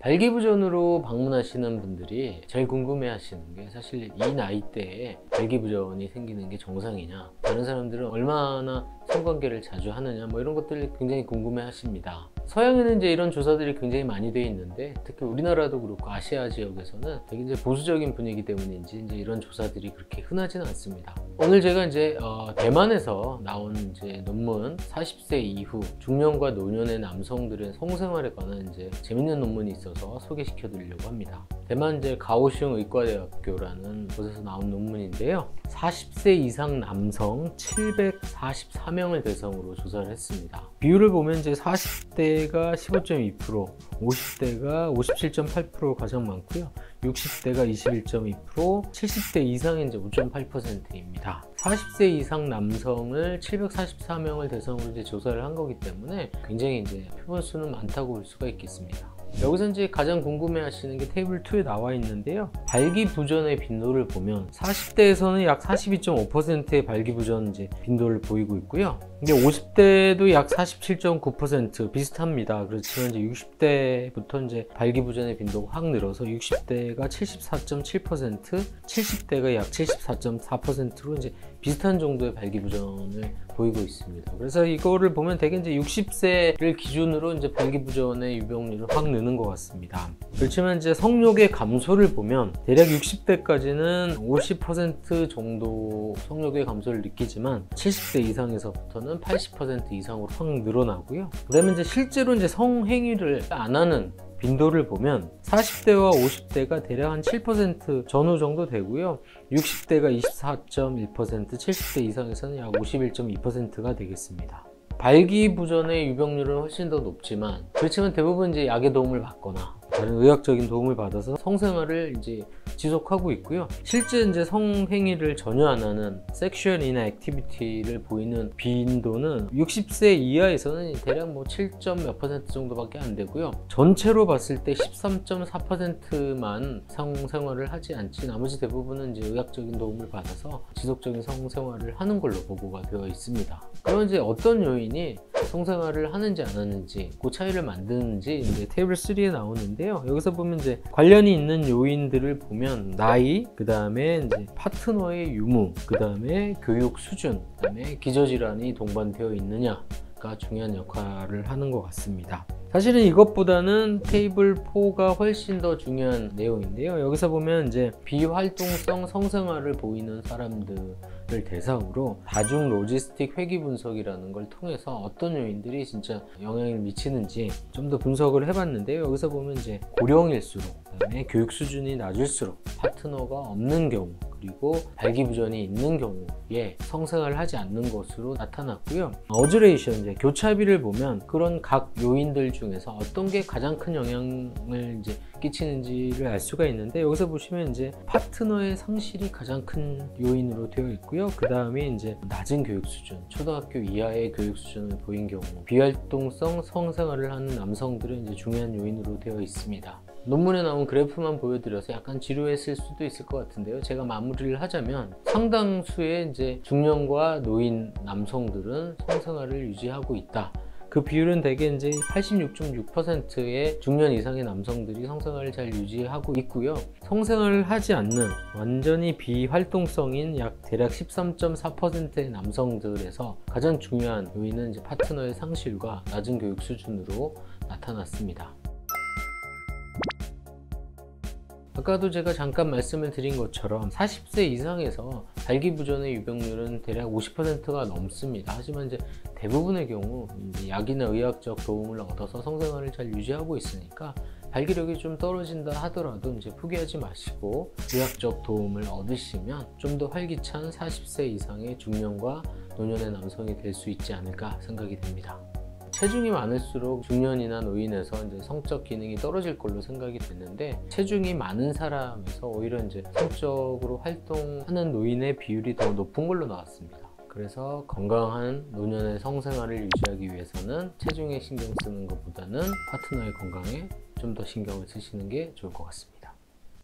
발기부전으로 방문하시는 분들이 제일 궁금해 하시는 게 사실 이 나이대에 발기부전이 생기는 게 정상이냐, 다른 사람들은 얼마나 성관계를 자주 하느냐, 뭐 이런 것들을 굉장히 궁금해 하십니다. 서양에는 이제 이런 조사들이 굉장히 많이 되어 있는데, 특히 우리나라도 그렇고 아시아 지역에서는 되게 이제 보수적인 분위기 때문인지 이제 이런 조사들이 그렇게 흔하지는 않습니다. 오늘 제가 이제 대만에서 나온 이제 논문 40세 이후 중년과 노년의 남성들의 성생활에 관한 이제 재밌는 논문이 있어서 소개시켜 드리려고 합니다. 대만 이제 가오슝 의과대학교라는 곳에서 나온 논문인데요. 40세 이상 남성 744명을 대상으로 조사를 했습니다. 비율을 보면 이제 40대가 15.2%, 50대가 57.8% 가장 많고요. 60대가 21.2%, 70대 이상은 이제 5.8%입니다. 40세 이상 남성을 744명을 대상으로 이제 조사를 한 거기 때문에 굉장히 이제 표본 수는 많다고 볼 수가 있겠습니다. 여기서 이제 가장 궁금해 하시는 게 테이블 2에 나와 있는데요. 발기부전의 빈도를 보면 40대에서는 약 42.5%의 발기부전 이제 빈도를 보이고 있고요. 이게 50대도 약 47.9% 비슷합니다. 그렇지만 이제 60대부터 이제 발기부전의 빈도가 확 늘어서 60대가 74.7%, 70대가 약 74.4%로 이제 비슷한 정도의 발기부전을 보이고 있습니다. 그래서 이거를 보면 대개 이제 60세를 기준으로 이제 발기부전의 유병률은 확 느는 것 같습니다. 그렇지만 이제 성욕의 감소를 보면 대략 60대까지는 50% 정도 성욕의 감소를 느끼지만 70대 이상에서부터는 80% 이상으로 확 늘어나고요. 그다음에 이제 실제로 이제 성행위를 안 하는 빈도를 보면 40대와 50대가 대략 한 7% 전후 정도 되고요. 60대가 24.1%, 70대 이상에서는 약 51.2%가 되겠습니다. 발기부전의 유병률은 훨씬 더 높지만, 그렇지만 대부분 이제 약의 도움을 받거나 다른 의학적인 도움을 받아서 성생활을 이제 지속하고 있고요. 실제 이제 성행위를 전혀 안 하는 섹슈얼 인액티비티를 보이는 빈도는 60세 이하에서는 대략 뭐 7몇 % 정도밖에 안 되고요. 전체로 봤을 때 13.4%만 성생활을 하지 않지, 나머지 대부분은 이제 의학적인 도움을 받아서 지속적인 성생활을 하는 걸로 보고가 되어 있습니다. 그럼 이제 어떤 요인이 성생활을 하는지 안 하는지, 그 차이를 만드는지 이제 테이블 3에 나오는데요. 여기서 보면 이제 관련이 있는 요인들을 보면 나이, 그 다음에 이제 파트너의 유무, 그 다음에 교육 수준, 그 다음에 기저질환이 동반되어 있느냐가 중요한 역할을 하는 것 같습니다. 사실은 이것보다는 테이블 4가 훨씬 더 중요한 내용인데요. 여기서 보면 이제 비활동성 성생활을 보이는 사람들을 대상으로 다중 로지스틱 회귀 분석이라는 걸 통해서 어떤 요인들이 진짜 영향을 미치는지 좀 더 분석을 해봤는데요. 여기서 보면 이제 고령일수록, 그다음에 교육 수준이 낮을수록, 파트너가 없는 경우, 그리고 발기부전이 있는 경우에 성생활을 하지 않는 것으로 나타났고요. 어즈레이션, 이제 교차비를 보면 그런 각 요인들 중에서 어떤 게 가장 큰 영향을 이제 끼치는지를 알 수가 있는데, 여기서 보시면 이제 파트너의 상실이 가장 큰 요인으로 되어 있고요. 그 다음에 이제 낮은 교육 수준, 초등학교 이하의 교육 수준을 보인 경우, 비활동성 성생활을 하는 남성들은 이제 중요한 요인으로 되어 있습니다. 논문에 나온 그래프만 보여드려서 약간 지루했을 수도 있을 것 같은데요. 제가 마무리를 하자면 상당수의 이제 중년과 노인 남성들은 성생활을 유지하고 있다. 그 비율은 대개 이제 86.6%의 중년 이상의 남성들이 성생활을 잘 유지하고 있고요. 성생활을 하지 않는 완전히 비활동성인 약 대략 13.4%의 남성들에서 가장 중요한 요인은 이제 파트너의 상실과 낮은 교육 수준으로 나타났습니다. 아까도 제가 잠깐 말씀을 드린 것처럼 40세 이상에서 발기부전의 유병률은 대략 50%가 넘습니다. 하지만 이제 대부분의 경우 이제 약이나 의학적 도움을 얻어서 성생활을 잘 유지하고 있으니까 발기력이 좀 떨어진다 하더라도 이제 포기하지 마시고 의학적 도움을 얻으시면 좀 더 활기찬 40세 이상의 중년과 노년의 남성이 될 수 있지 않을까 생각이 됩니다. 체중이 많을수록 중년이나 노인에서 이제 성적 기능이 떨어질 걸로 생각이 됐는데, 체중이 많은 사람에서 오히려 이제 성적으로 활동하는 노인의 비율이 더 높은 걸로 나왔습니다. 그래서 건강한 노년의 성생활을 유지하기 위해서는 체중에 신경 쓰는 것보다는 파트너의 건강에 좀 더 신경을 쓰시는 게 좋을 것 같습니다.